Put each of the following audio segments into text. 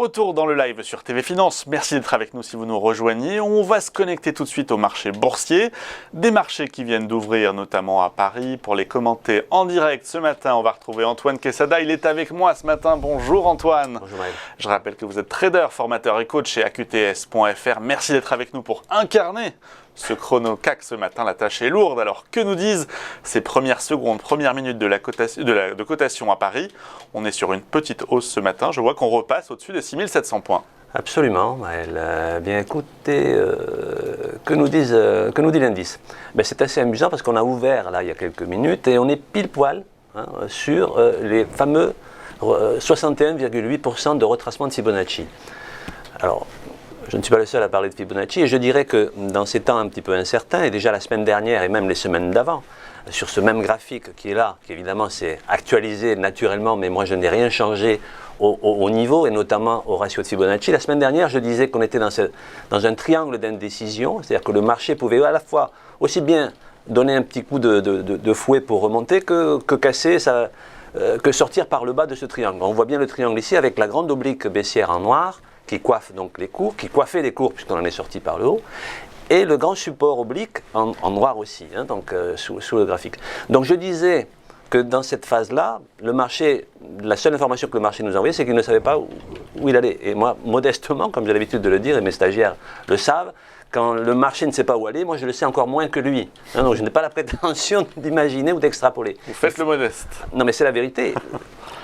retour dans le live sur TV Finance. Merci d'être avec nous si vous nous rejoignez. On va se connecter tout de suite au marché boursier. Des marchés qui viennent d'ouvrir, notamment à Paris. Pour les commenter en direct ce matin, on va retrouver Antoine Quesada. Il est avec moi ce matin. Bonjour Antoine. Bonjour Maël. Je rappelle que vous êtes trader, formateur et coach chez AQTS.fr. Merci d'être avec nous pour incarner ce chrono CAC ce matin. La tâche est lourde. Alors que nous disent ces premières secondes, premières minutes de cotation à Paris? On est sur une petite hausse ce matin. Je vois qu'on repasse au-dessus des 6700 points. Absolument, Maël. Bien écoutez, que nous dit l'indice? C'est assez amusant parce qu'on a ouvert là il y a quelques minutes et on est pile poil sur les fameux 61,8% de retracement de Fibonacci. Alors, je ne suis pas le seul à parler de Fibonacci et je dirais que dans ces temps un petit peu incertains, et déjà la semaine dernière et même les semaines d'avant, sur ce même graphique qui est là, qui évidemment s'est actualisé naturellement, mais moi je n'ai rien changé au niveau et notamment au ratio de Fibonacci. La semaine dernière, je disais qu'on était dans un triangle d'indécision, c'est-à-dire que le marché pouvait à la fois aussi bien donner un petit coup de fouet pour remonter que casser que sortir par le bas de ce triangle. On voit bien le triangle ici avec la grande oblique baissière en noir, qui coiffe donc les cours, qui coiffait les cours puisqu'on en est sorti par le haut, et le grand support oblique en noir aussi, sous le graphique. Donc je disais que dans cette phase-là, le marché, la seule information que le marché nous envoyait, c'est qu'il ne savait pas où il allait. Et moi, modestement, comme j'ai l'habitude de le dire, et mes stagiaires le savent, quand le marché ne sait pas où aller, moi je le sais encore moins que lui. Donc je n'ai pas la prétention d'imaginer ou d'extrapoler. Vous faites le modeste. Non mais c'est la vérité.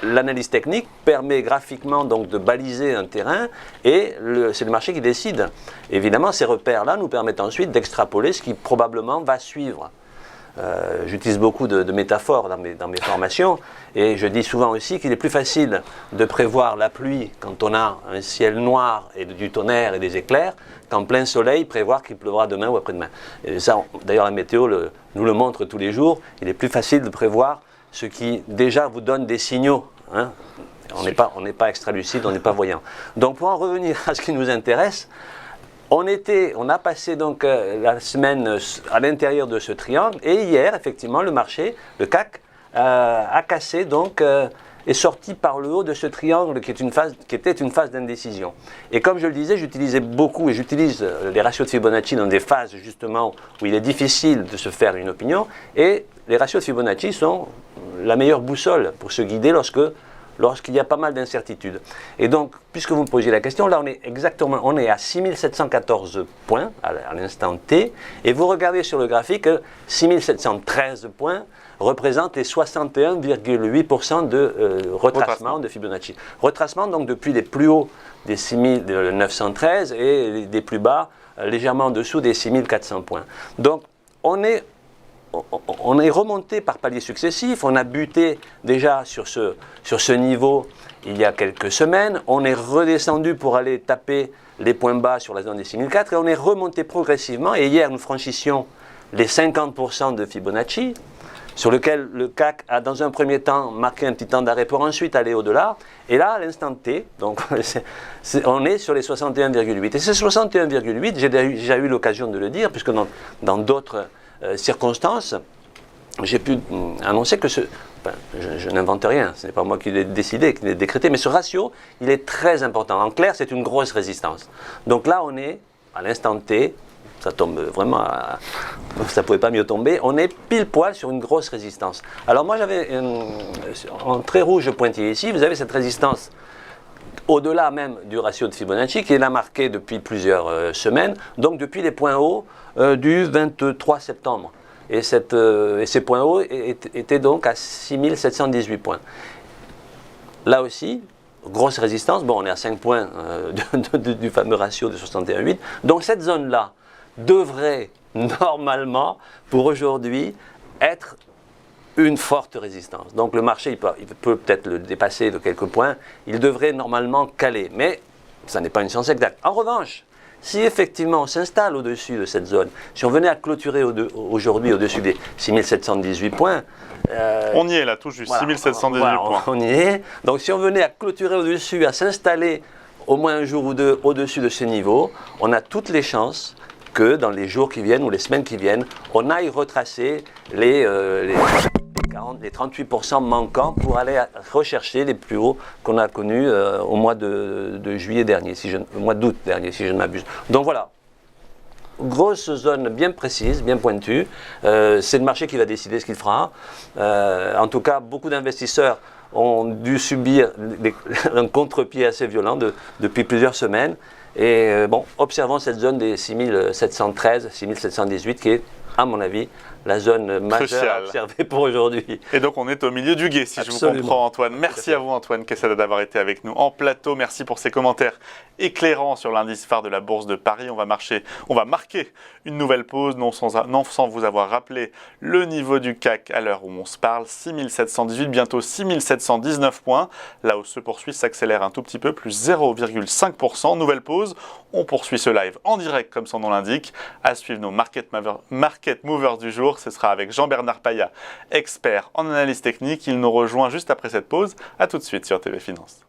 L'analyse technique permet graphiquement donc de baliser un terrain et c'est le marché qui décide. Évidemment, ces repères-là nous permettent ensuite d'extrapoler ce qui probablement va suivre. J'utilise beaucoup de métaphores dans mes formations et je dis souvent aussi qu'il est plus facile de prévoir la pluie quand on a un ciel noir et du tonnerre et des éclairs qu'en plein soleil prévoir qu'il pleuvra demain ou après-demain. Et ça, d'ailleurs la météo nous le montre tous les jours, il est plus facile de prévoir ce qui déjà vous donne des signaux. On n'est pas extra-lucide, on n'est pas voyant. Donc pour en revenir à ce qui nous intéresse, on a passé donc la semaine à l'intérieur de ce triangle et hier, effectivement, le marché, le CAC, a cassé, donc est sorti par le haut de ce triangle qui était une phase d'indécision. Et comme je le disais, j'utilisais beaucoup et j'utilise les ratios de Fibonacci dans des phases justement où il est difficile de se faire une opinion et les ratios de Fibonacci sont la meilleure boussole pour se guider lorsqu'il y a pas mal d'incertitudes. Et donc, puisque vous me posiez la question, là on est à 6714 points à l'instant T, et vous regardez sur le graphique, 6713 points représentent les 61,8% de retracement de Fibonacci. Retracement donc depuis les plus hauts des 6913 et des plus bas légèrement en dessous des 6400 points. Donc on est remonté par paliers successifs, on a buté déjà sur ce niveau il y a quelques semaines, on est redescendu pour aller taper les points bas sur la zone des 6004 et on est remonté progressivement et hier nous franchissions les 50% de Fibonacci sur lequel le CAC a dans un premier temps marqué un petit temps d'arrêt pour ensuite aller au-delà et là à l'instant T, donc on est sur les 61,8 et ces 61,8, j'ai déjà eu l'occasion de le dire puisque dans d'autres circonstances, j'ai pu annoncer que je n'invente rien, ce n'est pas moi qui l'ai décidé, qui l'ai décrété, mais ce ratio, il est très important. En clair, c'est une grosse résistance. Donc là, on est, à l'instant T, ça tombe vraiment, ça ne pouvait pas mieux tomber, on est pile poil sur une grosse résistance. Alors moi, j'avais en très rouge pointillé ici, vous avez cette résistance au-delà même du ratio de Fibonacci, qui est là marqué depuis plusieurs semaines, donc depuis les points hauts du 23 septembre. Et ces points hauts étaient donc à 6718 points. Là aussi, grosse résistance, bon on est à 5 points du fameux ratio de 61,8, donc cette zone-là devrait normalement, pour aujourd'hui, être une forte résistance. Donc le marché, il peut peut-être le dépasser de quelques points, il devrait normalement caler, mais ça n'est pas une science exacte. En revanche, si effectivement on s'installe au-dessus de cette zone, si on venait à clôturer aujourd'hui au-dessus des 6718 points, on y est là, tout juste, voilà, 6718 points. On y est. Donc si on venait à clôturer au-dessus, à s'installer au moins un jour ou deux au-dessus de ce niveau, on a toutes les chances que dans les jours qui viennent ou les semaines qui viennent, on aille retracer les les 38% manquants pour aller rechercher les plus hauts qu'on a connus au mois de juillet dernier, au mois d'août dernier, si je ne m'abuse. Donc voilà, grosse zone bien précise, bien pointue. C'est le marché qui va décider ce qu'il fera. En tout cas, beaucoup d'investisseurs ont dû subir un contre-pied assez violent depuis plusieurs semaines. Et bon, observons cette zone des 6713, 6718 qui est, à mon avis, la zone majeure à observer pour aujourd'hui. Et donc on est au milieu du gué, si Absolument. je vous comprends, Antoine. Merci à vous, Antoine Quesada, d'avoir été avec nous en plateau. Merci pour ces commentaires éclairants sur l'indice phare de la Bourse de Paris. On va marquer une nouvelle pause, non sans vous avoir rappelé le niveau du CAC à l'heure où on se parle. 6718, bientôt 6719 points. La hausse se poursuit, s'accélère un tout petit peu, plus 0,5%. Nouvelle pause, on poursuit ce live en direct, comme son nom l'indique. À suivre nos market movers du jour. Ce sera avec Jean-Bernard Paya, expert en analyse technique. Il nous rejoint juste après cette pause. A tout de suite sur TV Finance.